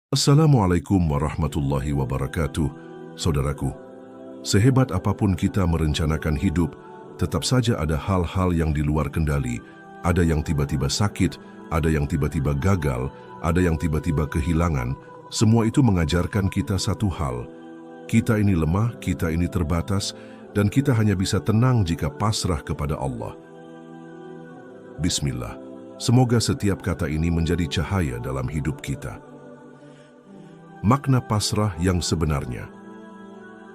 Assalamualaikum warahmatullahi wabarakatuh. Saudaraku, sehebat apapun kita merencanakan hidup, tetap saja ada hal-hal yang di luar kendali. Ada yang tiba-tiba sakit, ada yang tiba-tiba gagal, ada yang tiba-tiba kehilangan. Semua itu mengajarkan kita satu hal. Kita ini lemah, kita ini terbatas, dan kita hanya bisa tenang jika pasrah kepada Allah. Bismillah. Semoga setiap kata ini menjadi cahaya dalam hidup kita. Makna pasrah yang sebenarnya.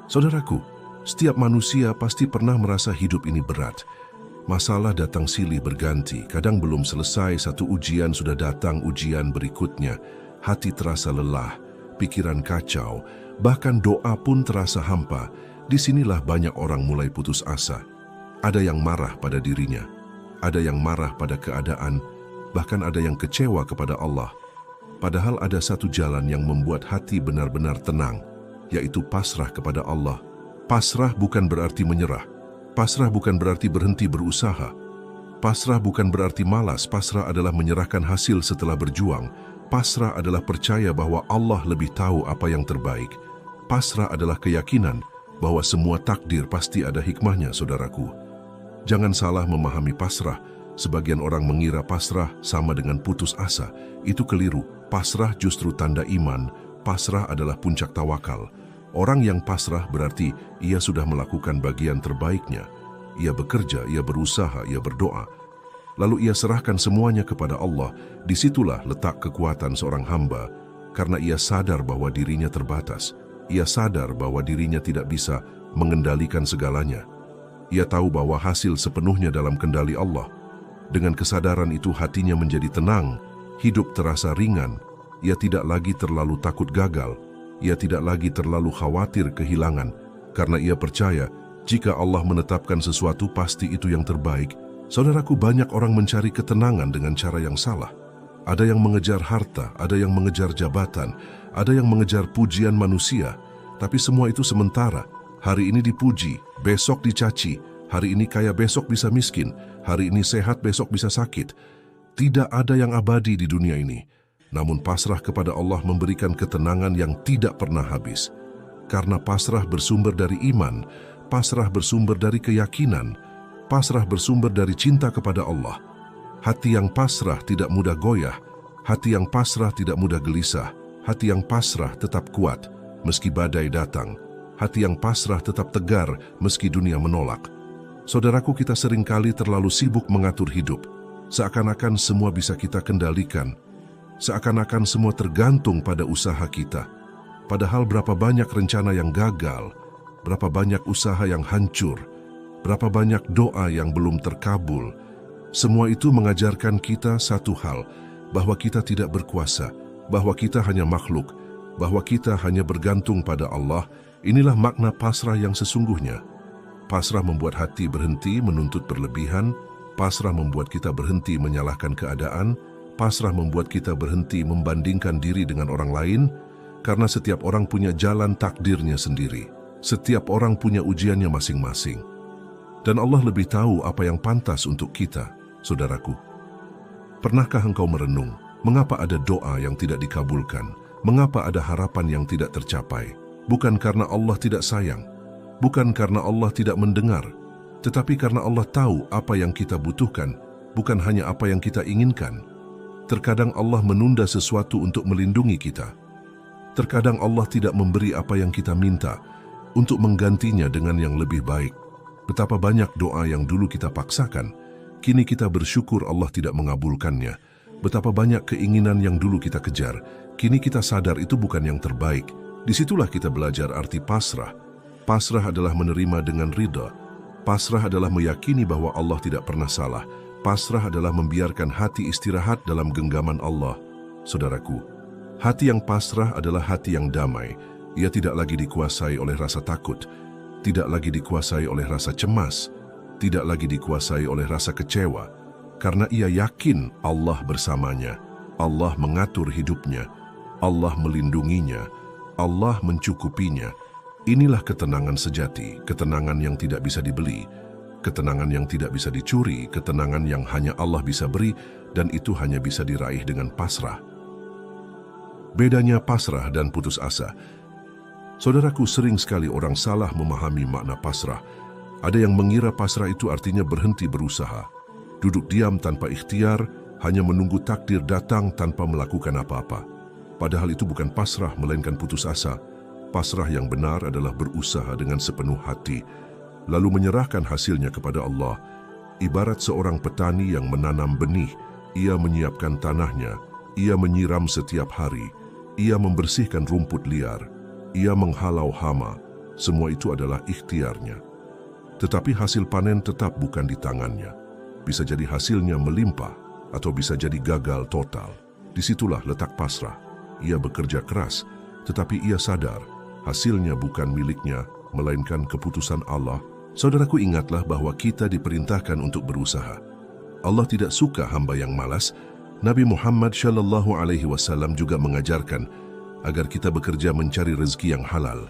Saudaraku, setiap manusia pasti pernah merasa hidup ini berat. Masalah datang silih berganti, kadang belum selesai satu ujian sudah datang ujian berikutnya. Hati terasa lelah, pikiran kacau, bahkan doa pun terasa hampa. Disinilah banyak orang mulai putus asa. Ada yang marah pada dirinya, ada yang marah pada keadaan, bahkan ada yang kecewa kepada Allah. Padahal ada satu jalan yang membuat hati benar-benar tenang, yaitu pasrah kepada Allah. Pasrah bukan berarti menyerah. Pasrah bukan berarti berhenti berusaha. Pasrah bukan berarti malas. Pasrah adalah menyerahkan hasil setelah berjuang. Pasrah adalah percaya bahwa Allah lebih tahu apa yang terbaik. Pasrah adalah keyakinan bahwa semua takdir pasti ada hikmahnya, saudaraku. Jangan salah memahami pasrah. Sebagian orang mengira pasrah sama dengan putus asa. Itu keliru. Pasrah justru tanda iman. Pasrah adalah puncak tawakal. Orang yang pasrah berarti ia sudah melakukan bagian terbaiknya. Ia bekerja, ia berusaha, ia berdoa. Lalu ia serahkan semuanya kepada Allah. Disitulah letak kekuatan seorang hamba. Karena ia sadar bahwa dirinya terbatas. Ia sadar bahwa dirinya tidak bisa mengendalikan segalanya. Ia tahu bahwa hasil sepenuhnya dalam kendali Allah. Dengan kesadaran itu hatinya menjadi tenang. Hidup terasa ringan, ia tidak lagi terlalu takut gagal, ia tidak lagi terlalu khawatir kehilangan, karena ia percaya jika Allah menetapkan sesuatu pasti itu yang terbaik. Saudaraku, banyak orang mencari ketenangan dengan cara yang salah. Ada yang mengejar harta, ada yang mengejar jabatan, ada yang mengejar pujian manusia, tapi semua itu sementara. Hari ini dipuji, besok dicaci, hari ini kaya besok bisa miskin, hari ini sehat besok bisa sakit. Tidak ada yang abadi di dunia ini. Namun pasrah kepada Allah memberikan ketenangan yang tidak pernah habis. Karena pasrah bersumber dari iman, pasrah bersumber dari keyakinan, pasrah bersumber dari cinta kepada Allah. Hati yang pasrah tidak mudah goyah, hati yang pasrah tidak mudah gelisah, hati yang pasrah tetap kuat meski badai datang, hati yang pasrah tetap tegar meski dunia menolak. Saudaraku, kita seringkali terlalu sibuk mengatur hidup. Seakan-akan semua bisa kita kendalikan. Seakan-akan semua tergantung pada usaha kita. Padahal berapa banyak rencana yang gagal, berapa banyak usaha yang hancur, berapa banyak doa yang belum terkabul. Semua itu mengajarkan kita satu hal, bahwa kita tidak berkuasa, bahwa kita hanya makhluk, bahwa kita hanya bergantung pada Allah. Inilah makna pasrah yang sesungguhnya. Pasrah membuat hati berhenti menuntut berlebihan. Pasrah membuat kita berhenti menyalahkan keadaan. Pasrah membuat kita berhenti membandingkan diri dengan orang lain, karena setiap orang punya jalan takdirnya sendiri. Setiap orang punya ujiannya masing-masing. Dan Allah lebih tahu apa yang pantas untuk kita, saudaraku. Pernahkah engkau merenung, mengapa ada doa yang tidak dikabulkan? Mengapa ada harapan yang tidak tercapai? Bukan karena Allah tidak sayang, bukan karena Allah tidak mendengar, tetapi karena Allah tahu apa yang kita butuhkan, bukan hanya apa yang kita inginkan. Terkadang Allah menunda sesuatu untuk melindungi kita. Terkadang Allah tidak memberi apa yang kita minta, untuk menggantinya dengan yang lebih baik. Betapa banyak doa yang dulu kita paksakan, kini kita bersyukur Allah tidak mengabulkannya. Betapa banyak keinginan yang dulu kita kejar, kini kita sadar itu bukan yang terbaik. Disitulah kita belajar arti pasrah. Pasrah adalah menerima dengan ridha. Pasrah adalah meyakini bahwa Allah tidak pernah salah. Pasrah adalah membiarkan hati istirahat dalam genggaman Allah. Saudaraku, hati yang pasrah adalah hati yang damai. Ia tidak lagi dikuasai oleh rasa takut, tidak lagi dikuasai oleh rasa cemas, tidak lagi dikuasai oleh rasa kecewa. Karena ia yakin Allah bersamanya, Allah mengatur hidupnya, Allah melindunginya, Allah mencukupinya. Inilah ketenangan sejati, ketenangan yang tidak bisa dibeli, ketenangan yang tidak bisa dicuri, ketenangan yang hanya Allah bisa beri, dan itu hanya bisa diraih dengan pasrah. Bedanya pasrah dan putus asa. Saudaraku, sering sekali orang salah memahami makna pasrah. Ada yang mengira pasrah itu artinya berhenti berusaha, duduk diam tanpa ikhtiar, hanya menunggu takdir datang tanpa melakukan apa-apa. Padahal itu bukan pasrah, melainkan putus asa. Pasrah yang benar adalah berusaha dengan sepenuh hati, lalu menyerahkan hasilnya kepada Allah. Ibarat seorang petani yang menanam benih, ia menyiapkan tanahnya, ia menyiram setiap hari, ia membersihkan rumput liar, ia menghalau hama. Semua itu adalah ikhtiarnya. Tetapi hasil panen tetap bukan di tangannya. Bisa jadi hasilnya melimpah, atau bisa jadi gagal total. Disitulah letak pasrah. Ia bekerja keras, tetapi ia sadar hasilnya bukan miliknya, melainkan keputusan Allah. Saudaraku, ingatlah bahwa kita diperintahkan untuk berusaha. Allah tidak suka hamba yang malas. Nabi Muhammad SAW juga mengajarkan agar kita bekerja mencari rezeki yang halal.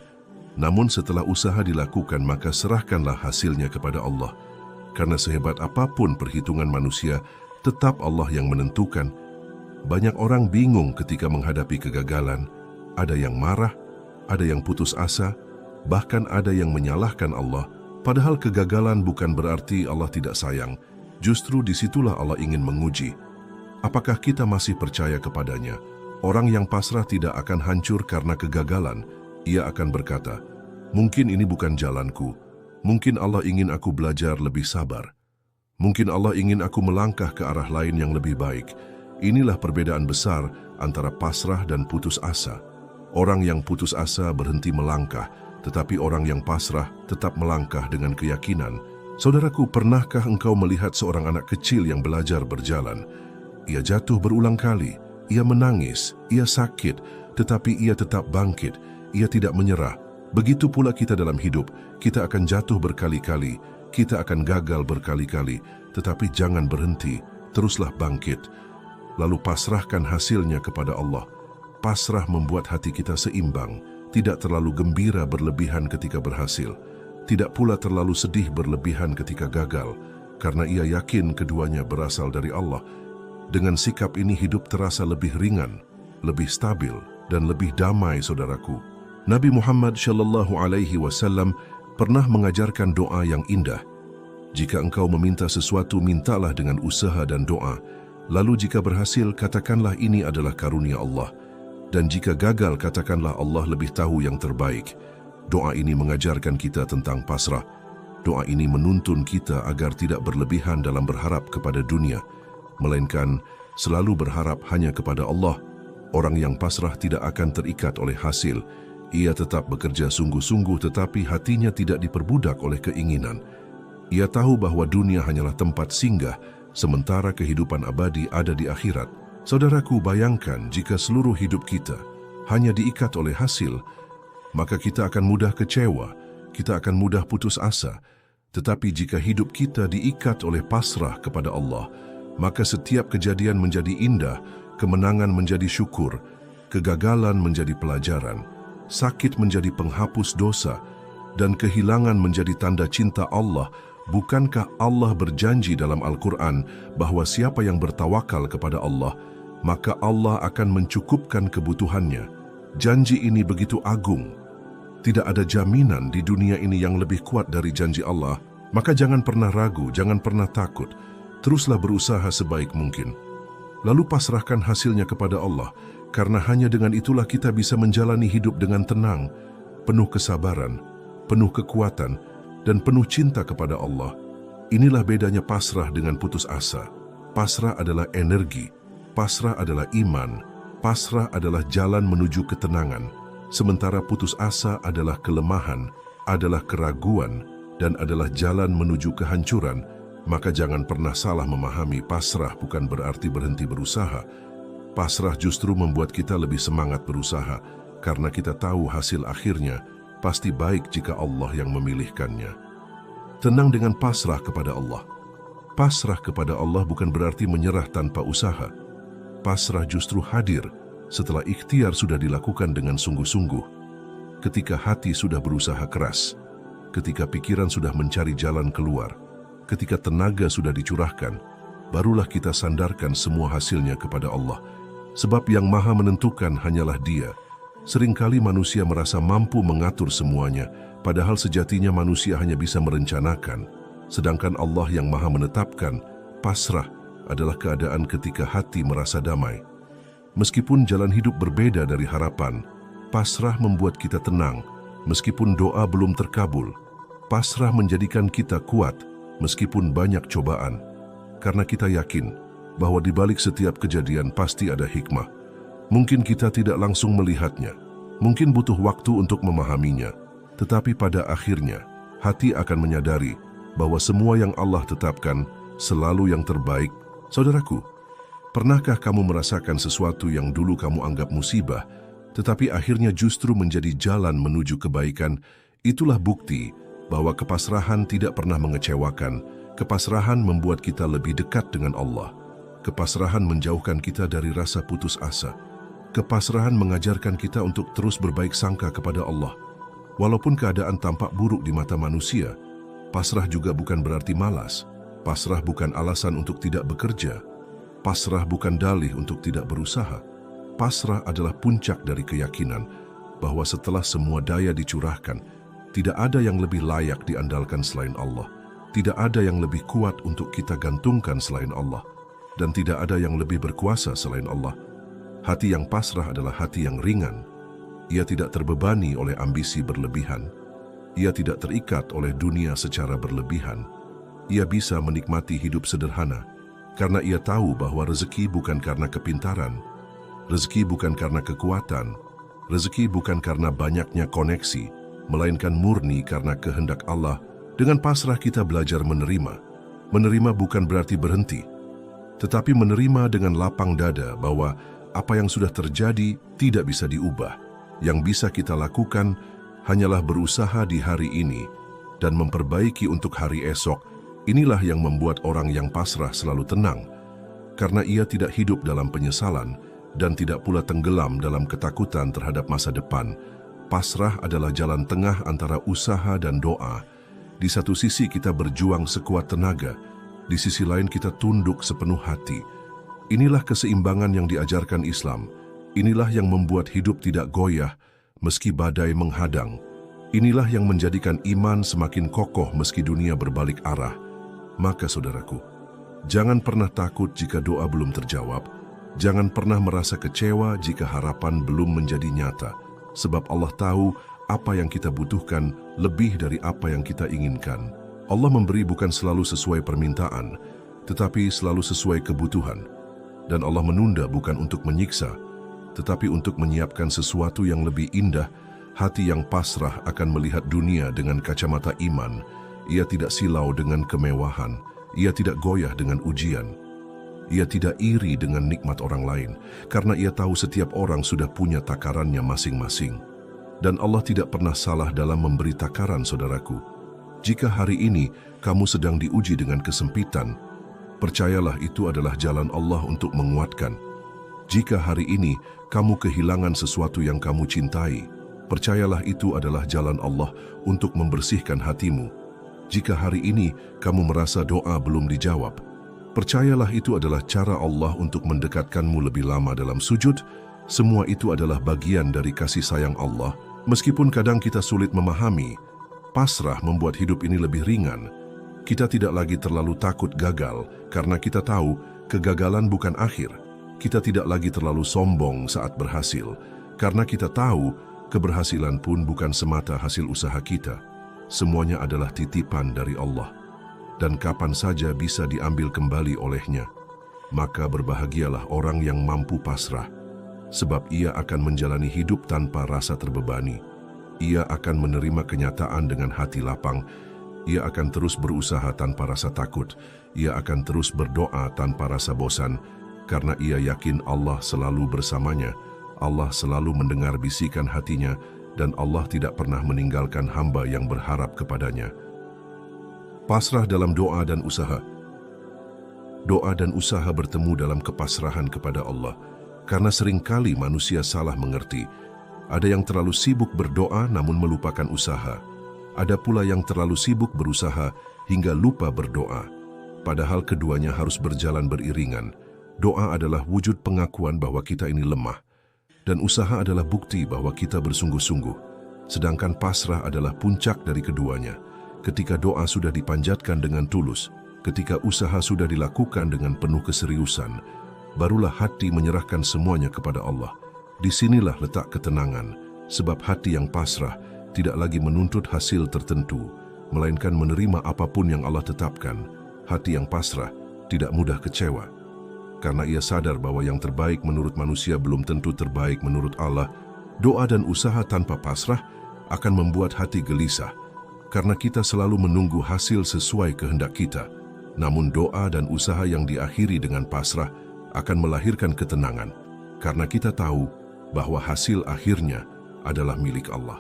Namun setelah usaha dilakukan, maka serahkanlah hasilnya kepada Allah. Karena sehebat apapun perhitungan manusia, tetap Allah yang menentukan. Banyak orang bingung ketika menghadapi kegagalan. Ada yang marah, ada yang putus asa, bahkan ada yang menyalahkan Allah. Padahal kegagalan bukan berarti Allah tidak sayang. Justru disitulah Allah ingin menguji. Apakah kita masih percaya kepadanya? Orang yang pasrah tidak akan hancur karena kegagalan. Ia akan berkata, mungkin ini bukan jalanku. Mungkin Allah ingin aku belajar lebih sabar. Mungkin Allah ingin aku melangkah ke arah lain yang lebih baik. Inilah perbedaan besar antara pasrah dan putus asa. Orang yang putus asa berhenti melangkah, tetapi orang yang pasrah tetap melangkah dengan keyakinan. Saudaraku, pernahkah engkau melihat seorang anak kecil yang belajar berjalan? Ia jatuh berulang kali, ia menangis, ia sakit, tetapi ia tetap bangkit. Ia tidak menyerah. Begitu pula kita dalam hidup. Kita akan jatuh berkali-kali, kita akan gagal berkali-kali, tetapi jangan berhenti, teruslah bangkit. Lalu pasrahkan hasilnya kepada Allah. Pasrah membuat hati kita seimbang, tidak terlalu gembira berlebihan ketika berhasil, tidak pula terlalu sedih berlebihan ketika gagal, karena ia yakin keduanya berasal dari Allah. Dengan sikap ini hidup terasa lebih ringan, lebih stabil, dan lebih damai, saudaraku. Nabi Muhammad SAW pernah mengajarkan doa yang indah. Jika engkau meminta sesuatu, mintalah dengan usaha dan doa. Lalu jika berhasil, katakanlah ini adalah karunia Allah. Dan jika gagal, katakanlah Allah lebih tahu yang terbaik. Doa ini mengajarkan kita tentang pasrah. Doa ini menuntun kita agar tidak berlebihan dalam berharap kepada dunia, melainkan selalu berharap hanya kepada Allah. Orang yang pasrah tidak akan terikat oleh hasil. Ia tetap bekerja sungguh-sungguh, tetapi hatinya tidak diperbudak oleh keinginan. Ia tahu bahwa dunia hanyalah tempat singgah, sementara kehidupan abadi ada di akhirat. Saudaraku, bayangkan jika seluruh hidup kita hanya diikat oleh hasil, maka kita akan mudah kecewa, kita akan mudah putus asa. Tetapi jika hidup kita diikat oleh pasrah kepada Allah, maka setiap kejadian menjadi indah, kemenangan menjadi syukur, kegagalan menjadi pelajaran, sakit menjadi penghapus dosa, dan kehilangan menjadi tanda cinta Allah. Bukankah Allah berjanji dalam Al-Quran bahwa siapa yang bertawakal kepada Allah, maka Allah akan mencukupkan kebutuhannya? Janji ini begitu agung. Tidak ada jaminan di dunia ini yang lebih kuat dari janji Allah. Maka jangan pernah ragu, jangan pernah takut. Teruslah berusaha sebaik mungkin. Lalu pasrahkan hasilnya kepada Allah, karena hanya dengan itulah kita bisa menjalani hidup dengan tenang, penuh kesabaran, penuh kekuatan, dan penuh cinta kepada Allah. Inilah bedanya pasrah dengan putus asa. Pasrah adalah energi, pasrah adalah iman, pasrah adalah jalan menuju ketenangan, sementara putus asa adalah kelemahan, adalah keraguan, dan adalah jalan menuju kehancuran. Maka jangan pernah salah memahami, pasrah bukan berarti berhenti berusaha. Pasrah justru membuat kita lebih semangat berusaha, karena kita tahu hasil akhirnya pasti baik jika Allah yang memilihkannya. Tenang dengan pasrah kepada Allah. Pasrah kepada Allah bukan berarti menyerah tanpa usaha. Pasrah justru hadir setelah ikhtiar sudah dilakukan dengan sungguh-sungguh. Ketika hati sudah berusaha keras, ketika pikiran sudah mencari jalan keluar, ketika tenaga sudah dicurahkan, barulah kita sandarkan semua hasilnya kepada Allah. Sebab yang maha menentukan hanyalah Dia. Seringkali manusia merasa mampu mengatur semuanya, padahal sejatinya manusia hanya bisa merencanakan. Sedangkan Allah yang maha menetapkan. Pasrah adalah keadaan ketika hati merasa damai. Meskipun jalan hidup berbeda dari harapan, pasrah membuat kita tenang. Meskipun doa belum terkabul, pasrah menjadikan kita kuat meskipun banyak cobaan. Karena kita yakin bahwa di balik setiap kejadian pasti ada hikmah. Mungkin kita tidak langsung melihatnya, mungkin butuh waktu untuk memahaminya, tetapi pada akhirnya hati akan menyadari bahwa semua yang Allah tetapkan selalu yang terbaik. Saudaraku, pernahkah kamu merasakan sesuatu yang dulu kamu anggap musibah, tetapi akhirnya justru menjadi jalan menuju kebaikan? Itulah bukti bahwa kepasrahan tidak pernah mengecewakan. Kepasrahan membuat kita lebih dekat dengan Allah. Kepasrahan menjauhkan kita dari rasa putus asa. Kepasrahan mengajarkan kita untuk terus berbaik sangka kepada Allah. Walaupun keadaan tampak buruk di mata manusia, pasrah juga bukan berarti malas. Pasrah bukan alasan untuk tidak bekerja. Pasrah bukan dalih untuk tidak berusaha. Pasrah adalah puncak dari keyakinan bahwa setelah semua daya dicurahkan, tidak ada yang lebih layak diandalkan selain Allah. Tidak ada yang lebih kuat untuk kita gantungkan selain Allah. Dan tidak ada yang lebih berkuasa selain Allah. Hati yang pasrah adalah hati yang ringan. Ia tidak terbebani oleh ambisi berlebihan. Ia tidak terikat oleh dunia secara berlebihan. Ia bisa menikmati hidup sederhana, karena ia tahu bahwa rezeki bukan karena kepintaran, rezeki bukan karena kekuatan, rezeki bukan karena banyaknya koneksi, melainkan murni karena kehendak Allah. Dengan pasrah kita belajar menerima. Menerima bukan berarti berhenti, tetapi menerima dengan lapang dada bahwa apa yang sudah terjadi tidak bisa diubah. Yang bisa kita lakukan hanyalah berusaha di hari ini dan memperbaiki untuk hari esok. Inilah yang membuat orang yang pasrah selalu tenang, karena ia tidak hidup dalam penyesalan dan tidak pula tenggelam dalam ketakutan terhadap masa depan. Pasrah adalah jalan tengah antara usaha dan doa. Di satu sisi kita berjuang sekuat tenaga, di sisi lain kita tunduk sepenuh hati. Inilah keseimbangan yang diajarkan Islam. Inilah yang membuat hidup tidak goyah meski badai menghadang. Inilah yang menjadikan iman semakin kokoh meski dunia berbalik arah. Maka saudaraku, jangan pernah takut jika doa belum terjawab. Jangan pernah merasa kecewa jika harapan belum menjadi nyata. Sebab Allah tahu apa yang kita butuhkan lebih dari apa yang kita inginkan. Allah memberi bukan selalu sesuai permintaan, tetapi selalu sesuai kebutuhan. Dan Allah menunda bukan untuk menyiksa, tetapi untuk menyiapkan sesuatu yang lebih indah. Hati yang pasrah akan melihat dunia dengan kacamata iman. Ia tidak silau dengan kemewahan. Ia tidak goyah dengan ujian. Ia tidak iri dengan nikmat orang lain, karena ia tahu setiap orang sudah punya takarannya masing-masing. Dan Allah tidak pernah salah dalam memberi takaran, saudaraku. Jika hari ini kamu sedang diuji dengan kesempitan, percayalah itu adalah jalan Allah untuk menguatkan. Jika hari ini kamu kehilangan sesuatu yang kamu cintai, percayalah itu adalah jalan Allah untuk membersihkan hatimu. Jika hari ini kamu merasa doa belum dijawab, percayalah itu adalah cara Allah untuk mendekatkanmu lebih lama dalam sujud. Semua itu adalah bagian dari kasih sayang Allah. Meskipun kadang kita sulit memahami, pasrah membuat hidup ini lebih ringan. Kita tidak lagi terlalu takut gagal, karena kita tahu kegagalan bukan akhir. Kita tidak lagi terlalu sombong saat berhasil, karena kita tahu keberhasilan pun bukan semata hasil usaha kita. Semuanya adalah titipan dari Allah, dan kapan saja bisa diambil kembali olehnya. Maka berbahagialah orang yang mampu pasrah, sebab ia akan menjalani hidup tanpa rasa terbebani. Ia akan menerima kenyataan dengan hati lapang. Ia akan terus berusaha tanpa rasa takut. Ia akan terus berdoa tanpa rasa bosan, karena ia yakin Allah selalu bersamanya. Allah selalu mendengar bisikan hatinya, dan Allah tidak pernah meninggalkan hamba yang berharap kepadanya. Pasrah dalam doa dan usaha. Doa dan usaha bertemu dalam kepasrahan kepada Allah, karena seringkali manusia salah mengerti. Ada yang terlalu sibuk berdoa namun melupakan usaha. Ada pula yang terlalu sibuk berusaha hingga lupa berdoa. Padahal keduanya harus berjalan beriringan. Doa adalah wujud pengakuan bahwa kita ini lemah, dan usaha adalah bukti bahwa kita bersungguh-sungguh. Sedangkan pasrah adalah puncak dari keduanya. Ketika doa sudah dipanjatkan dengan tulus, ketika usaha sudah dilakukan dengan penuh keseriusan, barulah hati menyerahkan semuanya kepada Allah. Disinilah letak ketenangan, sebab hati yang pasrah tidak lagi menuntut hasil tertentu, melainkan menerima apapun yang Allah tetapkan. Hati yang pasrah tidak mudah kecewa, karena ia sadar bahwa yang terbaik menurut manusia belum tentu terbaik menurut Allah. Doa dan usaha tanpa pasrah akan membuat hati gelisah, karena kita selalu menunggu hasil sesuai kehendak kita. Namun doa dan usaha yang diakhiri dengan pasrah akan melahirkan ketenangan, karena kita tahu bahwa hasil akhirnya adalah milik Allah.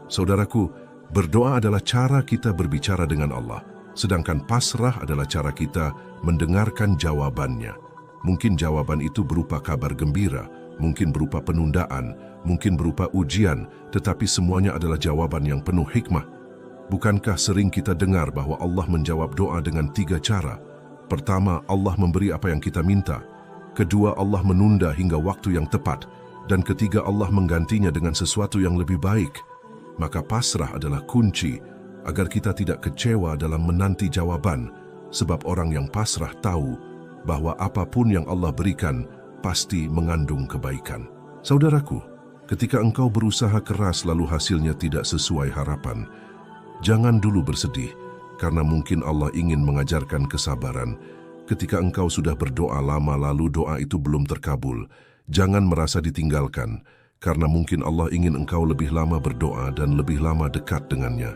Saudaraku, berdoa adalah cara kita berbicara dengan Allah, sedangkan pasrah adalah cara kita mendengarkan jawabannya. Mungkin jawaban itu berupa kabar gembira, mungkin berupa penundaan, mungkin berupa ujian, tetapi semuanya adalah jawaban yang penuh hikmah. Bukankah sering kita dengar bahwa Allah menjawab doa dengan 3 cara? Pertama, Allah memberi apa yang kita minta. Kedua, Allah menunda hingga waktu yang tepat. Dan ketiga, Allah menggantinya dengan sesuatu yang lebih baik. Maka pasrah adalah kunci agar kita tidak kecewa dalam menanti jawaban, sebab orang yang pasrah tahu bahwa apapun yang Allah berikan pasti mengandung kebaikan. Saudaraku, ketika engkau berusaha keras lalu hasilnya tidak sesuai harapan, jangan dulu bersedih, karena mungkin Allah ingin mengajarkan kesabaran. Ketika engkau sudah berdoa lama lalu doa itu belum terkabul, jangan merasa ditinggalkan, karena mungkin Allah ingin engkau lebih lama berdoa dan lebih lama dekat dengannya.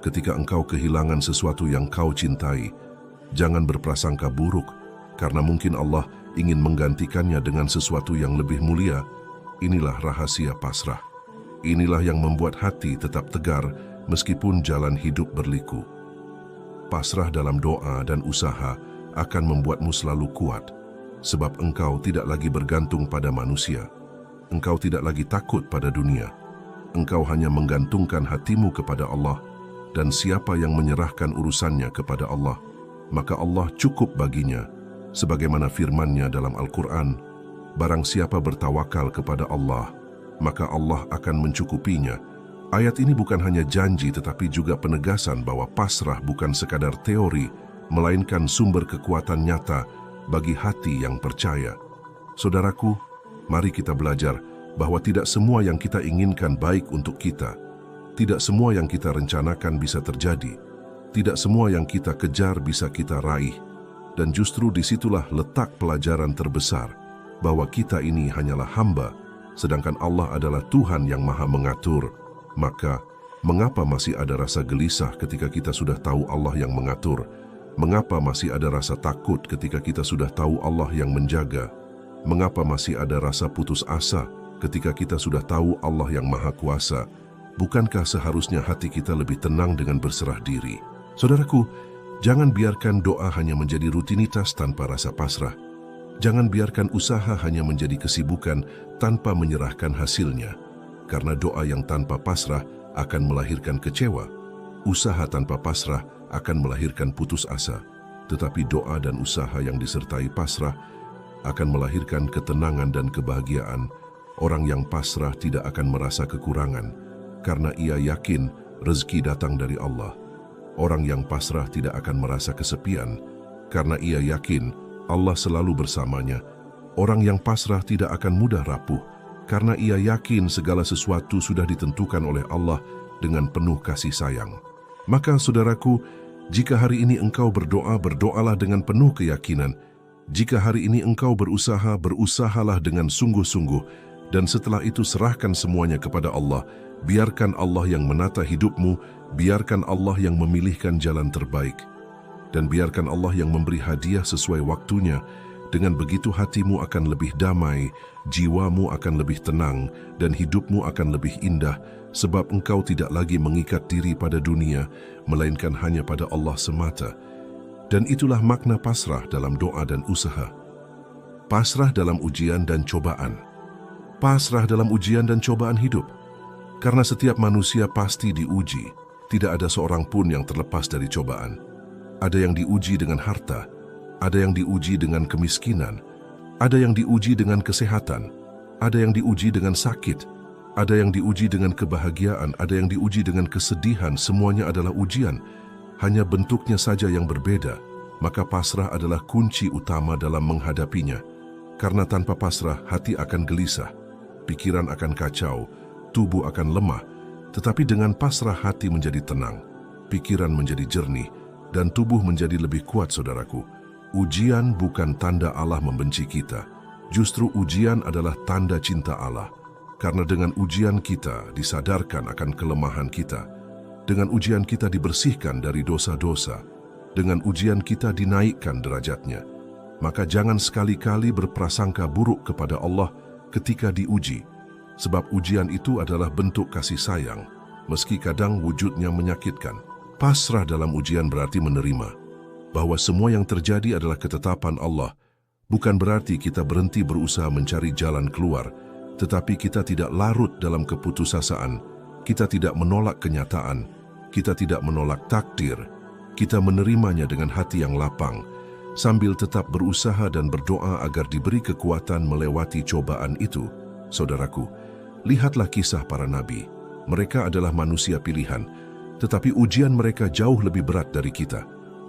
Ketika engkau kehilangan sesuatu yang kau cintai, jangan berprasangka buruk, karena mungkin Allah ingin menggantikannya dengan sesuatu yang lebih mulia. Inilah rahasia pasrah. Inilah yang membuat hati tetap tegar meskipun jalan hidup berliku. Pasrah dalam doa dan usaha akan membuatmu selalu kuat, sebab engkau tidak lagi bergantung pada manusia. Engkau tidak lagi takut pada dunia. Engkau hanya menggantungkan hatimu kepada Allah, dan siapa yang menyerahkan urusannya kepada Allah, maka Allah cukup baginya. Sebagaimana firman-Nya dalam Al-Quran, barang siapa bertawakal kepada Allah, maka Allah akan mencukupinya. Ayat ini bukan hanya janji tetapi juga penegasan bahwa pasrah bukan sekadar teori, melainkan sumber kekuatan nyata bagi hati yang percaya. Saudaraku, mari kita belajar bahwa tidak semua yang kita inginkan baik untuk kita. Tidak semua yang kita rencanakan bisa terjadi. Tidak semua yang kita kejar bisa kita raih. Dan justru disitulah letak pelajaran terbesar, bahwa kita ini hanyalah hamba, sedangkan Allah adalah Tuhan yang Maha Mengatur. Maka, mengapa masih ada rasa gelisah ketika kita sudah tahu Allah yang mengatur? Mengapa masih ada rasa takut ketika kita sudah tahu Allah yang menjaga? Mengapa masih ada rasa putus asa ketika kita sudah tahu Allah yang Maha Kuasa? Bukankah seharusnya hati kita lebih tenang dengan berserah diri? Saudaraku, jangan biarkan doa hanya menjadi rutinitas tanpa rasa pasrah. Jangan biarkan usaha hanya menjadi kesibukan tanpa menyerahkan hasilnya. Karena doa yang tanpa pasrah akan melahirkan kecewa. Usaha tanpa pasrah akan melahirkan putus asa. Tetapi doa dan usaha yang disertai pasrah akan melahirkan ketenangan dan kebahagiaan. Orang yang pasrah tidak akan merasa kekurangan, karena ia yakin rezeki datang dari Allah. Orang yang pasrah tidak akan merasa kesepian, karena ia yakin Allah selalu bersamanya. Orang yang pasrah tidak akan mudah rapuh, karena ia yakin segala sesuatu sudah ditentukan oleh Allah dengan penuh kasih sayang. Maka saudaraku, jika hari ini engkau berdoa, berdoalah dengan penuh keyakinan. Jika hari ini engkau berusaha, berusahalah dengan sungguh-sungguh. Dan setelah itu serahkan semuanya kepada Allah. Biarkan Allah yang menata hidupmu, biarkan Allah yang memilihkan jalan terbaik. Dan biarkan Allah yang memberi hadiah sesuai waktunya. Dengan begitu hatimu akan lebih damai, jiwamu akan lebih tenang, dan hidupmu akan lebih indah, sebab engkau tidak lagi mengikat diri pada dunia, melainkan hanya pada Allah semata. Dan itulah makna pasrah dalam doa dan usaha. Pasrah dalam ujian dan cobaan. Pasrah dalam ujian dan cobaan hidup. Karena setiap manusia pasti diuji, tidak ada seorang pun yang terlepas dari cobaan. Ada yang diuji dengan harta, ada yang diuji dengan kemiskinan, Ada yang diuji dengan kesehatan, ada yang diuji dengan sakit, ada yang diuji dengan kebahagiaan, ada yang diuji dengan kesedihan. Semuanya adalah ujian, hanya bentuknya saja yang berbeda. Maka pasrah adalah kunci utama dalam menghadapinya. Karena tanpa pasrah, hati akan gelisah, pikiran akan kacau, tubuh akan lemah. Tetapi dengan pasrah, hati menjadi tenang, pikiran menjadi jernih, dan tubuh menjadi lebih kuat, saudaraku. Ujian bukan tanda Allah membenci kita. Justru ujian adalah tanda cinta Allah. Karena dengan ujian kita disadarkan akan kelemahan kita. Dengan ujian kita dibersihkan dari dosa-dosa. Dengan ujian kita dinaikkan derajatnya. Maka jangan sekali-kali berprasangka buruk kepada Allah ketika diuji. Sebab ujian itu adalah bentuk kasih sayang, meski kadang wujudnya menyakitkan. Pasrah dalam ujian berarti menerima bahwa semua yang terjadi adalah ketetapan Allah. Bukan berarti kita berhenti berusaha mencari jalan keluar, tetapi kita tidak larut dalam keputusasaan. Kita tidak menolak kenyataan, kita tidak menolak takdir. Kita menerimanya dengan hati yang lapang, sambil tetap berusaha dan berdoa agar diberi kekuatan melewati cobaan itu. Saudaraku, lihatlah kisah para nabi. Mereka adalah manusia pilihan, tetapi ujian mereka jauh lebih berat dari kita.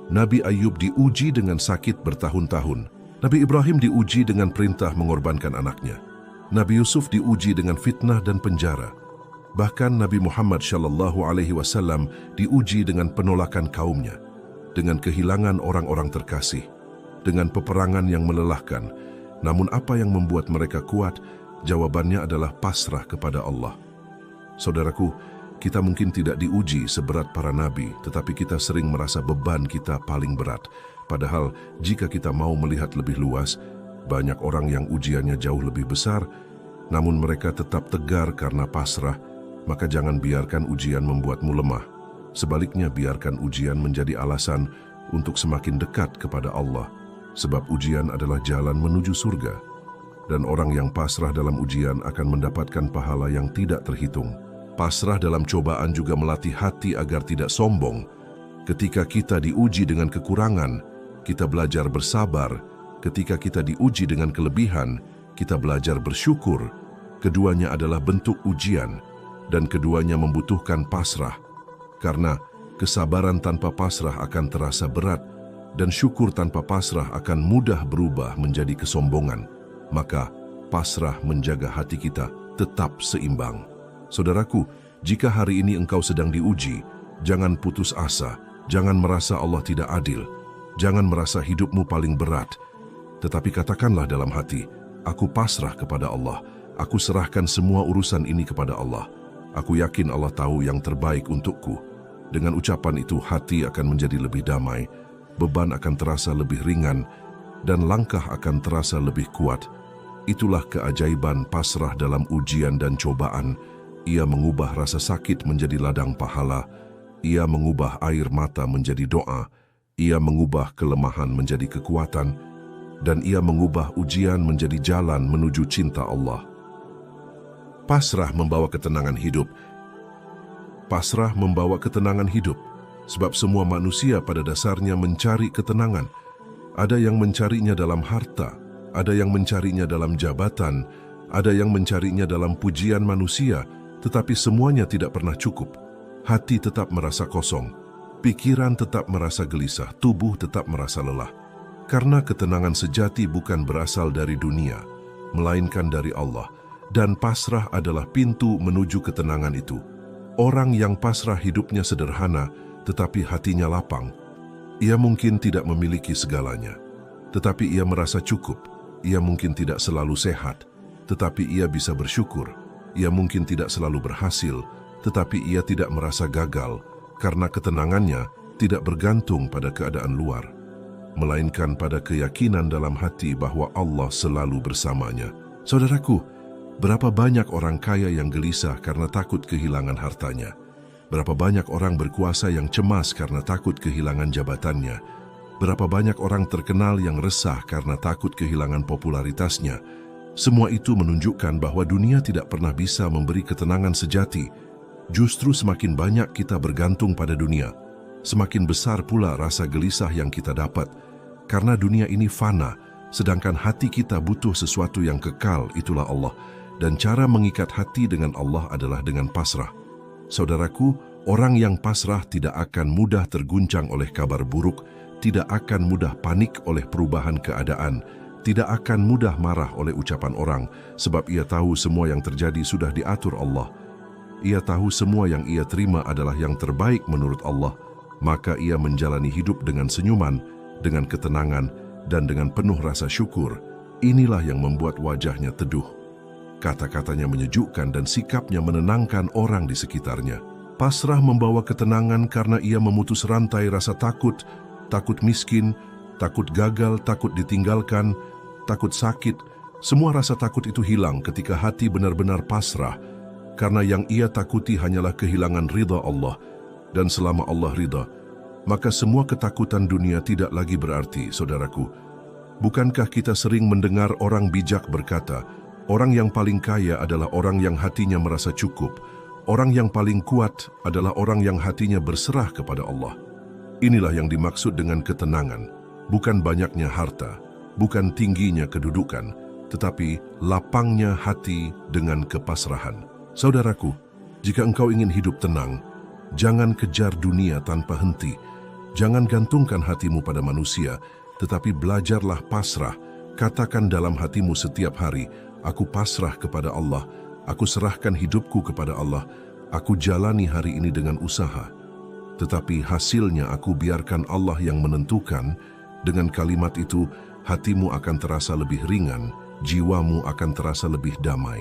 Nabi Ayub diuji dengan sakit bertahun-tahun. Nabi Ibrahim diuji dengan perintah mengorbankan anaknya. Nabi Yusuf diuji dengan fitnah dan penjara. Bahkan Nabi Muhammad SAW diuji dengan penolakan kaumnya, dengan kehilangan orang-orang terkasih, dengan peperangan yang melelahkan. Namun apa yang membuat mereka kuat? Jawabannya adalah pasrah kepada Allah. Saudaraku, kita mungkin tidak diuji seberat para nabi, tetapi kita sering merasa beban kita paling berat. Padahal jika kita mau melihat lebih luas, banyak orang yang ujiannya jauh lebih besar, namun mereka tetap tegar karena pasrah. Maka jangan biarkan ujian membuatmu lemah. Sebaliknya, biarkan ujian menjadi alasan untuk semakin dekat kepada Allah. Sebab ujian adalah jalan menuju surga. Dan orang yang pasrah dalam ujian akan mendapatkan pahala yang tidak terhitung. Pasrah dalam cobaan juga melatih hati agar tidak sombong. Ketika kita diuji dengan kekurangan, kita belajar bersabar. Ketika kita diuji dengan kelebihan, kita belajar bersyukur. Keduanya adalah bentuk ujian, dan keduanya membutuhkan pasrah. Karena kesabaran tanpa pasrah akan terasa berat, dan syukur tanpa pasrah akan mudah berubah menjadi kesombongan. Maka pasrah menjaga hati kita tetap seimbang. Saudaraku, jika hari ini engkau sedang diuji, jangan putus asa, jangan merasa Allah tidak adil, jangan merasa hidupmu paling berat. Tetapi katakanlah dalam hati, aku pasrah kepada Allah, aku serahkan semua urusan ini kepada Allah. Aku yakin Allah tahu yang terbaik untukku. Dengan ucapan itu, hati akan menjadi lebih damai, beban akan terasa lebih ringan, dan langkah akan terasa lebih kuat. Itulah keajaiban pasrah dalam ujian dan cobaan. Ia mengubah rasa sakit menjadi ladang pahala. Ia mengubah air mata menjadi doa. Ia mengubah kelemahan menjadi kekuatan. Dan ia mengubah ujian menjadi jalan menuju cinta Allah. Pasrah membawa ketenangan hidup. Pasrah membawa ketenangan hidup. Sebab semua manusia pada dasarnya mencari ketenangan. Ada yang mencarinya dalam harta, ada yang mencarinya dalam jabatan, ada yang mencarinya dalam pujian manusia, tetapi semuanya tidak pernah cukup. Hati tetap merasa kosong, pikiran tetap merasa gelisah, tubuh tetap merasa lelah. Karena ketenangan sejati bukan berasal dari dunia, melainkan dari Allah. Dan pasrah adalah pintu menuju ketenangan itu. Orang yang pasrah hidupnya sederhana, tetapi hatinya lapang. Ia mungkin tidak memiliki segalanya, tetapi ia merasa cukup. Ia mungkin tidak selalu sehat, tetapi ia bisa bersyukur. Ia mungkin tidak selalu berhasil, tetapi ia tidak merasa gagal, karena ketenangannya tidak bergantung pada keadaan luar, melainkan pada keyakinan dalam hati bahwa Allah selalu bersamanya. Saudaraku, berapa banyak orang kaya yang gelisah karena takut kehilangan hartanya? Berapa banyak orang berkuasa yang cemas karena takut kehilangan jabatannya? Berapa banyak orang terkenal yang resah karena takut kehilangan popularitasnya? Semua itu menunjukkan bahwa dunia tidak pernah bisa memberi ketenangan sejati. Justru semakin banyak kita bergantung pada dunia, semakin besar pula rasa gelisah yang kita dapat. Karena dunia ini fana, Sedangkan hati kita butuh sesuatu yang kekal, itulah Allah. Dan cara mengikat hati dengan Allah adalah dengan pasrah. Saudaraku, orang yang pasrah tidak akan mudah terguncang oleh kabar buruk, tidak akan mudah panik oleh perubahan keadaan, tidak akan mudah marah oleh ucapan orang, sebab ia tahu semua yang terjadi sudah diatur Allah. Ia tahu semua yang ia terima adalah yang terbaik menurut Allah, maka ia menjalani hidup dengan senyuman, dengan ketenangan, dan dengan penuh rasa syukur. Inilah yang membuat wajahnya teduh. Kata-katanya menyejukkan dan sikapnya menenangkan orang di sekitarnya. Pasrah membawa ketenangan karena ia memutus rantai rasa takut, takut miskin, takut gagal, takut ditinggalkan, takut sakit. Semua rasa takut itu hilang ketika hati benar-benar pasrah, karena yang ia takuti hanyalah kehilangan ridha Allah. Dan selama Allah ridha, maka semua ketakutan dunia tidak lagi berarti, saudaraku. Bukankah kita sering mendengar orang bijak berkata, orang yang paling kaya adalah orang yang hatinya merasa cukup. Orang yang paling kuat adalah orang yang hatinya berserah kepada Allah. Inilah yang dimaksud dengan ketenangan. Bukan banyaknya harta, bukan tingginya kedudukan, tetapi lapangnya hati dengan kepasrahan. Saudaraku, jika engkau ingin hidup tenang, jangan kejar dunia tanpa henti. Jangan gantungkan hatimu pada manusia, tetapi belajarlah pasrah. Katakan dalam hatimu setiap hari, aku pasrah kepada Allah, aku serahkan hidupku kepada Allah, aku jalani hari ini dengan usaha. Tetapi hasilnya aku biarkan Allah yang menentukan. Dengan kalimat itu, hatimu akan terasa lebih ringan, jiwamu akan terasa lebih damai,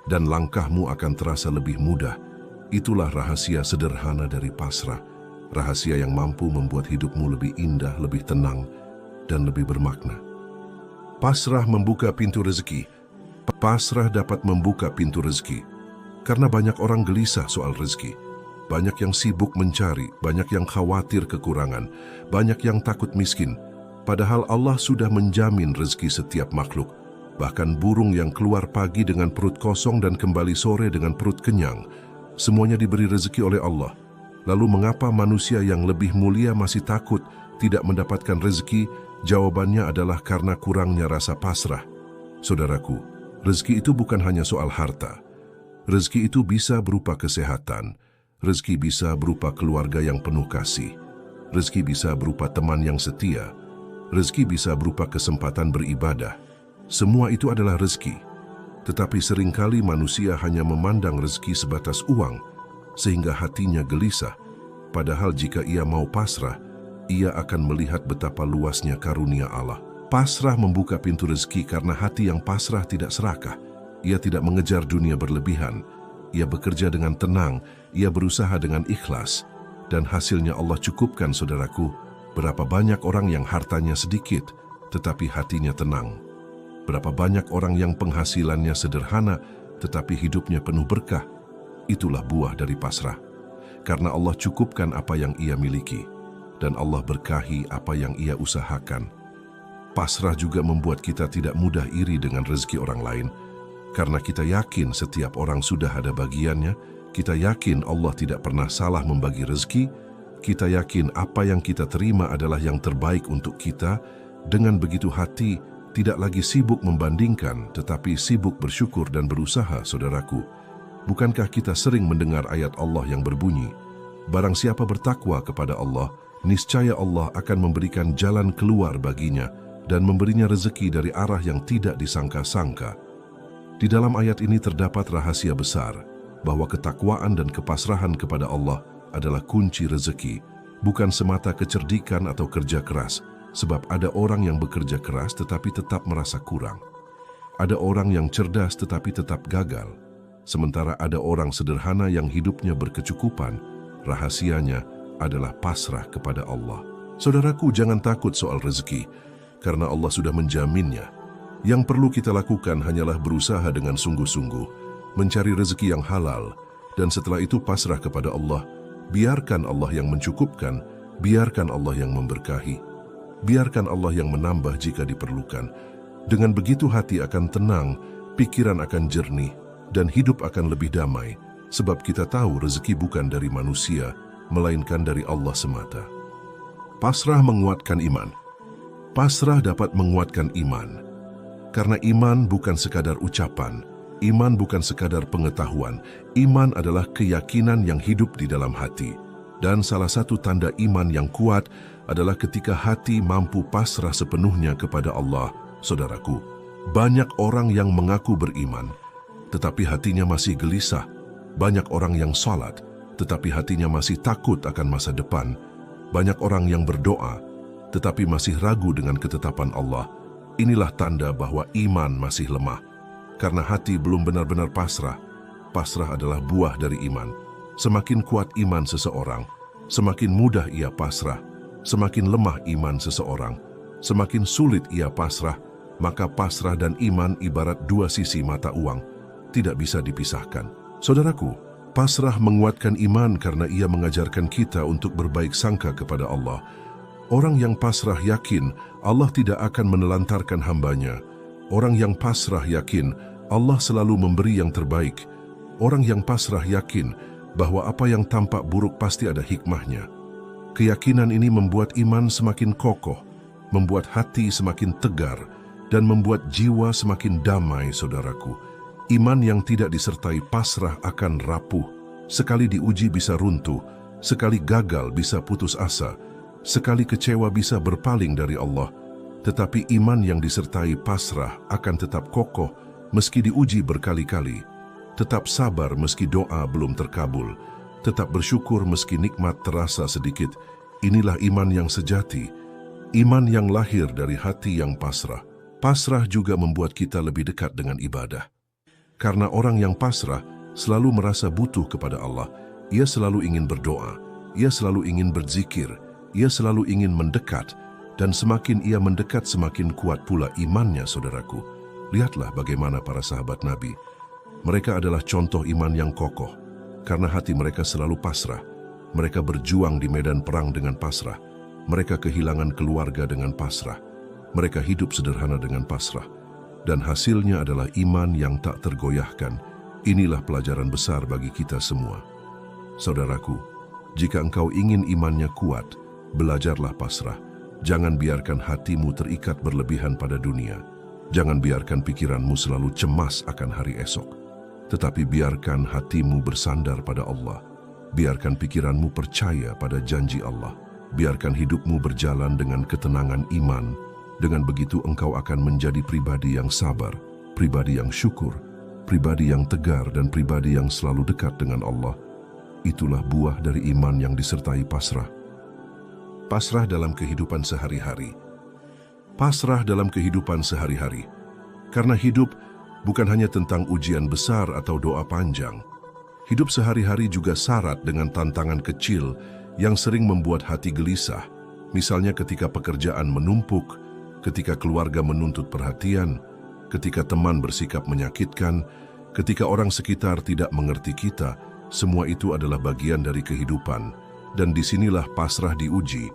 dan langkahmu akan terasa lebih mudah. Itulah rahasia sederhana dari pasrah, rahasia yang mampu membuat hidupmu lebih indah, lebih tenang, dan lebih bermakna. Pasrah membuka pintu rezeki. Pasrah dapat membuka pintu rezeki, karena banyak orang gelisah soal rezeki. Banyak yang sibuk mencari, banyak yang khawatir kekurangan, banyak yang takut miskin. Padahal Allah sudah menjamin rezeki setiap makhluk. Bahkan burung yang keluar pagi dengan perut kosong dan kembali sore dengan perut kenyang, semuanya diberi rezeki oleh Allah. Lalu mengapa manusia yang lebih mulia masih takut tidak mendapatkan rezeki? Jawabannya adalah karena kurangnya rasa pasrah. Saudaraku, rezeki itu bukan hanya soal harta. Rezeki itu bisa berupa kesehatan. Rezeki bisa berupa keluarga yang penuh kasih. Rezeki bisa berupa teman yang setia. Rezeki bisa berupa kesempatan beribadah. Semua itu adalah rezeki. Tetapi seringkali manusia hanya memandang rezeki sebatas uang, sehingga hatinya gelisah. Padahal jika ia mau pasrah, ia akan melihat betapa luasnya karunia Allah. Pasrah membuka pintu rezeki karena hati yang pasrah tidak serakah. Ia tidak mengejar dunia berlebihan. Ia bekerja dengan tenang, ia berusaha dengan ikhlas. Dan hasilnya Allah cukupkan, saudaraku. Berapa banyak orang yang hartanya sedikit, tetapi hatinya tenang. Berapa banyak orang yang penghasilannya sederhana, tetapi hidupnya penuh berkah. Itulah buah dari pasrah. Karena Allah cukupkan apa yang ia miliki, dan Allah berkahi apa yang ia usahakan. Pasrah juga membuat kita tidak mudah iri dengan rezeki orang lain, karena kita yakin setiap orang sudah ada bagiannya. Kita yakin Allah tidak pernah salah membagi rezeki. Kita yakin apa yang kita terima adalah yang terbaik untuk kita. Dengan begitu hati tidak lagi sibuk membandingkan, tetapi sibuk bersyukur dan berusaha, saudaraku. Bukankah kita sering mendengar ayat Allah yang berbunyi, barang siapa bertakwa kepada Allah, niscaya Allah akan memberikan jalan keluar baginya dan memberinya rezeki dari arah yang tidak disangka-sangka. Di dalam ayat ini terdapat rahasia besar, bahwa ketakwaan dan kepasrahan kepada Allah adalah kunci rezeki, bukan semata kecerdikan atau kerja keras, sebab ada orang yang bekerja keras tetapi tetap merasa kurang. Ada orang yang cerdas tetapi tetap gagal, sementara ada orang sederhana yang hidupnya berkecukupan. Rahasianya adalah pasrah kepada Allah. Saudaraku, jangan takut soal rezeki, karena Allah sudah menjaminnya. Yang perlu kita lakukan hanyalah berusaha dengan sungguh-sungguh, mencari rezeki yang halal, dan setelah itu pasrah kepada Allah. Biarkan Allah yang mencukupkan, biarkan Allah yang memberkahi, biarkan Allah yang menambah jika diperlukan. Dengan begitu hati akan tenang, pikiran akan jernih, dan hidup akan lebih damai, sebab kita tahu rezeki bukan dari manusia, melainkan dari Allah semata. Pasrah menguatkan iman. Pasrah dapat menguatkan iman. Karena iman bukan sekadar ucapan, iman bukan sekadar pengetahuan, iman adalah keyakinan yang hidup di dalam hati. Dan salah satu tanda iman yang kuat adalah ketika hati mampu pasrah sepenuhnya kepada Allah. Saudaraku, banyak orang yang mengaku beriman, tetapi hatinya masih gelisah. Banyak orang yang salat, tetapi hatinya masih takut akan masa depan. Banyak orang yang berdoa, tetapi masih ragu dengan ketetapan Allah. Inilah tanda bahwa iman masih lemah. Karena hati belum benar-benar pasrah. Pasrah adalah buah dari iman. Semakin kuat iman seseorang, semakin mudah ia pasrah. Semakin lemah iman seseorang, semakin sulit ia pasrah. Maka pasrah dan iman ibarat dua sisi mata uang, tidak bisa dipisahkan. Saudaraku, pasrah menguatkan iman karena ia mengajarkan kita untuk berbaik sangka kepada Allah. Orang yang pasrah yakin Allah tidak akan menelantarkan hambanya. Orang yang pasrah yakin Allah selalu memberi yang terbaik. Orang yang pasrah yakin bahwa apa yang tampak buruk pasti ada hikmahnya. Keyakinan ini membuat iman semakin kokoh, membuat hati semakin tegar, dan membuat jiwa semakin damai, saudaraku. Iman yang tidak disertai pasrah akan rapuh. Sekali diuji bisa runtuh, sekali gagal bisa putus asa, sekali kecewa bisa berpaling dari Allah. Tetapi iman yang disertai pasrah akan tetap kokoh meski diuji berkali-kali, tetap sabar meski doa belum terkabul, tetap bersyukur meski nikmat terasa sedikit. Inilah iman yang sejati, iman yang lahir dari hati yang pasrah. Pasrah juga membuat kita lebih dekat dengan ibadah. Karena orang yang pasrah selalu merasa butuh kepada Allah, ia selalu ingin berdoa, ia selalu ingin berzikir, ia selalu ingin mendekat, dan semakin ia mendekat semakin kuat pula imannya, saudaraku. Lihatlah bagaimana para sahabat Nabi. Mereka adalah contoh iman yang kokoh, karena hati mereka selalu pasrah. Mereka berjuang di medan perang dengan pasrah. Mereka kehilangan keluarga dengan pasrah. Mereka hidup sederhana dengan pasrah. Dan hasilnya adalah iman yang tak tergoyahkan. Inilah pelajaran besar bagi kita semua. Saudaraku, jika engkau ingin imannya kuat, belajarlah pasrah. Jangan biarkan hatimu terikat berlebihan pada dunia. Jangan biarkan pikiranmu selalu cemas akan hari esok. Tetapi biarkan hatimu bersandar pada Allah. Biarkan pikiranmu percaya pada janji Allah. Biarkan hidupmu berjalan dengan ketenangan iman. Dengan begitu engkau akan menjadi pribadi yang sabar, pribadi yang syukur, pribadi yang tegar, dan pribadi yang selalu dekat dengan Allah. Itulah buah dari iman yang disertai pasrah. Pasrah dalam kehidupan sehari-hari. Pasrah dalam kehidupan sehari-hari. Karena hidup bukan hanya tentang ujian besar atau doa panjang. Hidup sehari-hari juga syarat dengan tantangan kecil yang sering membuat hati gelisah. Misalnya ketika pekerjaan menumpuk, ketika keluarga menuntut perhatian, ketika teman bersikap menyakitkan, ketika orang sekitar tidak mengerti kita. Semua itu adalah bagian dari kehidupan. Dan disinilah pasrah diuji.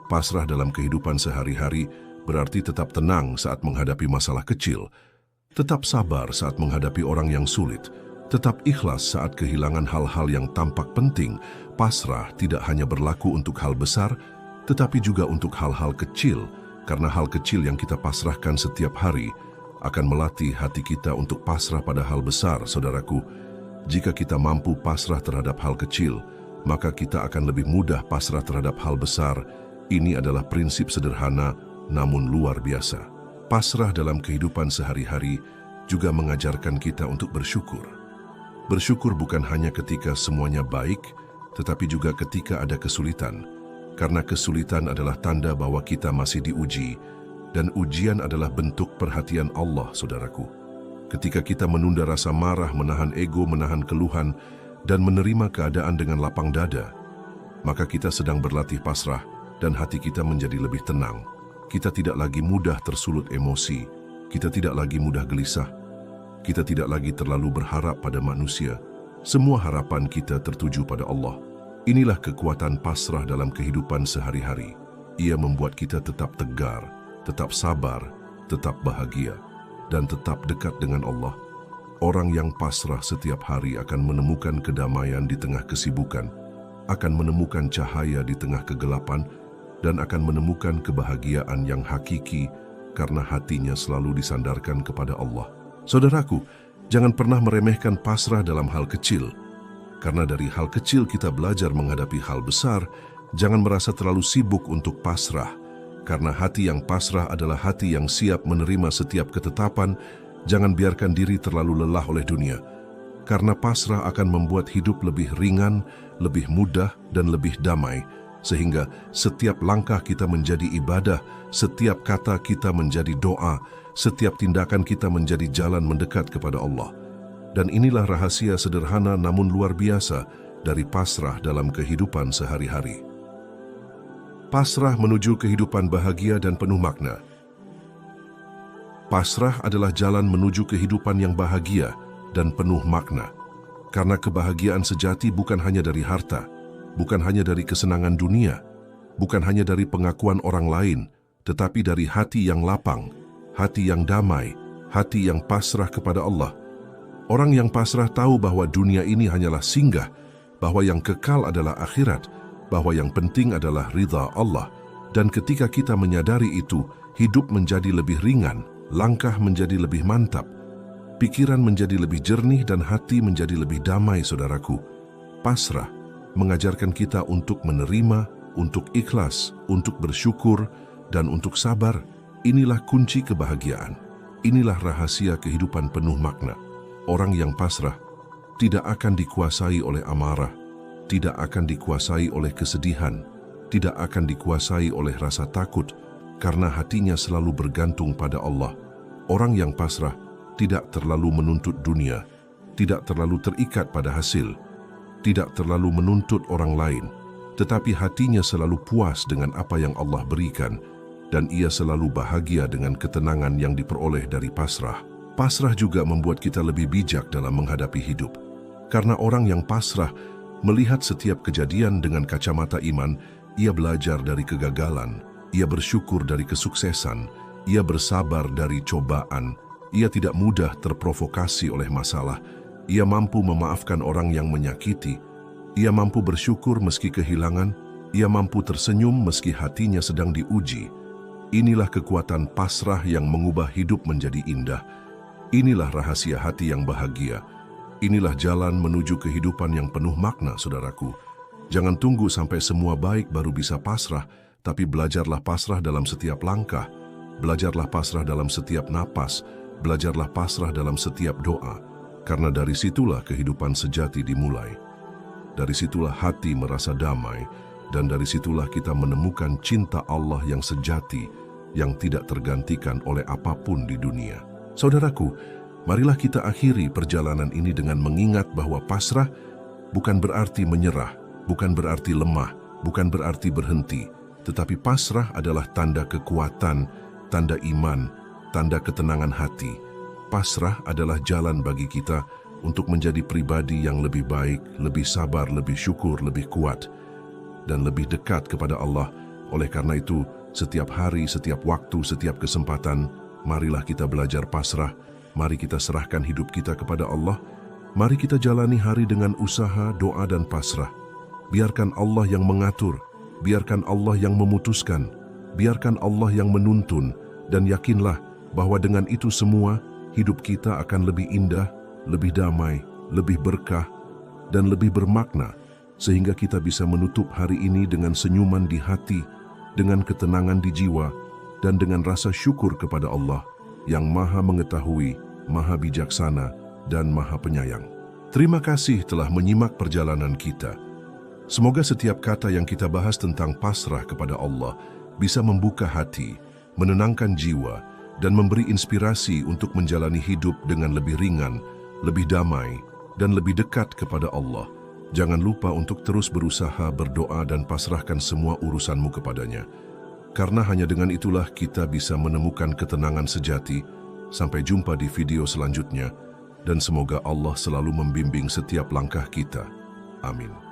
Pasrah dalam kehidupan sehari-hari berarti tetap tenang saat menghadapi masalah kecil, tetap sabar saat menghadapi orang yang sulit, tetap ikhlas saat kehilangan hal-hal yang tampak penting. Pasrah tidak hanya berlaku untuk hal besar, tetapi juga untuk hal-hal kecil, karena hal kecil yang kita pasrahkan setiap hari akan melatih hati kita untuk pasrah pada hal besar, saudaraku. Jika kita mampu pasrah terhadap hal kecil, maka kita akan lebih mudah pasrah terhadap hal besar. Ini adalah prinsip sederhana namun luar biasa. Pasrah dalam kehidupan sehari-hari juga mengajarkan kita untuk bersyukur. Bersyukur bukan hanya ketika semuanya baik, tetapi juga ketika ada kesulitan. Karena kesulitan adalah tanda bahwa kita masih diuji, dan ujian adalah bentuk perhatian Allah, saudaraku. Ketika kita menunda rasa marah, menahan ego, menahan keluhan, dan menerima keadaan dengan lapang dada, maka kita sedang berlatih pasrah dan hati kita menjadi lebih tenang. Kita tidak lagi mudah tersulut emosi, kita tidak lagi mudah gelisah, kita tidak lagi terlalu berharap pada manusia. Semua harapan kita tertuju pada Allah. Inilah kekuatan pasrah dalam kehidupan sehari-hari. Ia membuat kita tetap tegar, tetap sabar, tetap bahagia, dan tetap dekat dengan Allah. Orang yang pasrah setiap hari akan menemukan kedamaian di tengah kesibukan, akan menemukan cahaya di tengah kegelapan, dan akan menemukan kebahagiaan yang hakiki karena hatinya selalu disandarkan kepada Allah. Saudaraku, jangan pernah meremehkan pasrah dalam hal kecil. Karena dari hal kecil kita belajar menghadapi hal besar. Jangan merasa terlalu sibuk untuk pasrah. Karena hati yang pasrah adalah hati yang siap menerima setiap ketetapan. Jangan biarkan diri terlalu lelah oleh dunia. Karena pasrah akan membuat hidup lebih ringan, lebih mudah, dan lebih damai. Sehingga setiap langkah kita menjadi ibadah, setiap kata kita menjadi doa, setiap tindakan kita menjadi jalan mendekat kepada Allah. Dan inilah rahasia sederhana namun luar biasa dari pasrah dalam kehidupan sehari-hari. Pasrah menuju kehidupan bahagia dan penuh makna. Pasrah adalah jalan menuju kehidupan yang bahagia dan penuh makna. Karena kebahagiaan sejati bukan hanya dari harta, bukan hanya dari kesenangan dunia, bukan hanya dari pengakuan orang lain, tetapi dari hati yang lapang, hati yang damai, hati yang pasrah kepada Allah. Orang yang pasrah tahu bahwa dunia ini hanyalah singgah, bahwa yang kekal adalah akhirat, bahwa yang penting adalah ridha Allah. Dan ketika kita menyadari itu, hidup menjadi lebih ringan, langkah menjadi lebih mantap, pikiran menjadi lebih jernih, dan hati menjadi lebih damai, saudaraku. Pasrah mengajarkan kita untuk menerima, untuk ikhlas, untuk bersyukur, dan untuk sabar. Inilah kunci kebahagiaan. Inilah rahasia kehidupan penuh makna. Orang yang pasrah tidak akan dikuasai oleh amarah, tidak akan dikuasai oleh kesedihan, tidak akan dikuasai oleh rasa takut, karena hatinya selalu bergantung pada Allah. Orang yang pasrah tidak terlalu menuntut dunia, tidak terlalu terikat pada hasil, tidak terlalu menuntut orang lain, tetapi hatinya selalu puas dengan apa yang Allah berikan, dan ia selalu bahagia dengan ketenangan yang diperoleh dari pasrah. Pasrah juga membuat kita lebih bijak dalam menghadapi hidup. Karena orang yang pasrah melihat setiap kejadian dengan kacamata iman, ia belajar dari kegagalan, ia bersyukur dari kesuksesan, ia bersabar dari cobaan, ia tidak mudah terprovokasi oleh masalah, ia mampu memaafkan orang yang menyakiti, ia mampu bersyukur meski kehilangan, ia mampu tersenyum meski hatinya sedang diuji. Inilah kekuatan pasrah yang mengubah hidup menjadi indah. Inilah rahasia hati yang bahagia. Inilah jalan menuju kehidupan yang penuh makna, saudaraku. Jangan tunggu sampai semua baik baru bisa pasrah, tapi belajarlah pasrah dalam setiap langkah. Belajarlah pasrah dalam setiap napas. Belajarlah pasrah dalam setiap doa. Karena dari situlah kehidupan sejati dimulai. Dari situlah hati merasa damai. Dan dari situlah kita menemukan cinta Allah yang sejati, yang tidak tergantikan oleh apapun di dunia. Saudaraku, marilah kita akhiri perjalanan ini dengan mengingat bahwa pasrah bukan berarti menyerah, bukan berarti lemah, bukan berarti berhenti, tetapi pasrah adalah tanda kekuatan, tanda iman, tanda ketenangan hati. Pasrah adalah jalan bagi kita untuk menjadi pribadi yang lebih baik, lebih sabar, lebih syukur, lebih kuat, dan lebih dekat kepada Allah. Oleh karena itu, setiap hari, setiap waktu, setiap kesempatan, marilah kita belajar pasrah. Mari kita serahkan hidup kita kepada Allah. Mari kita jalani hari dengan usaha, doa, dan pasrah. Biarkan Allah yang mengatur, biarkan Allah yang memutuskan, biarkan Allah yang menuntun, dan yakinlah bahwa dengan itu semua, hidup kita akan lebih indah, lebih damai, lebih berkah, dan lebih bermakna, sehingga kita bisa menutup hari ini dengan senyuman di hati, dengan ketenangan di jiwa, dan dengan rasa syukur kepada Allah yang Maha Mengetahui, Maha Bijaksana, dan Maha Penyayang. Terima kasih telah menyimak perjalanan kita. Semoga setiap kata yang kita bahas tentang pasrah kepada Allah bisa membuka hati, menenangkan jiwa, dan memberi inspirasi untuk menjalani hidup dengan lebih ringan, lebih damai, dan lebih dekat kepada Allah. Jangan lupa untuk terus berusaha, berdoa, dan pasrahkan semua urusanmu kepadanya. Karena hanya dengan itulah kita bisa menemukan ketenangan sejati. Sampai jumpa di video selanjutnya, dan semoga Allah selalu membimbing setiap langkah kita. Amin.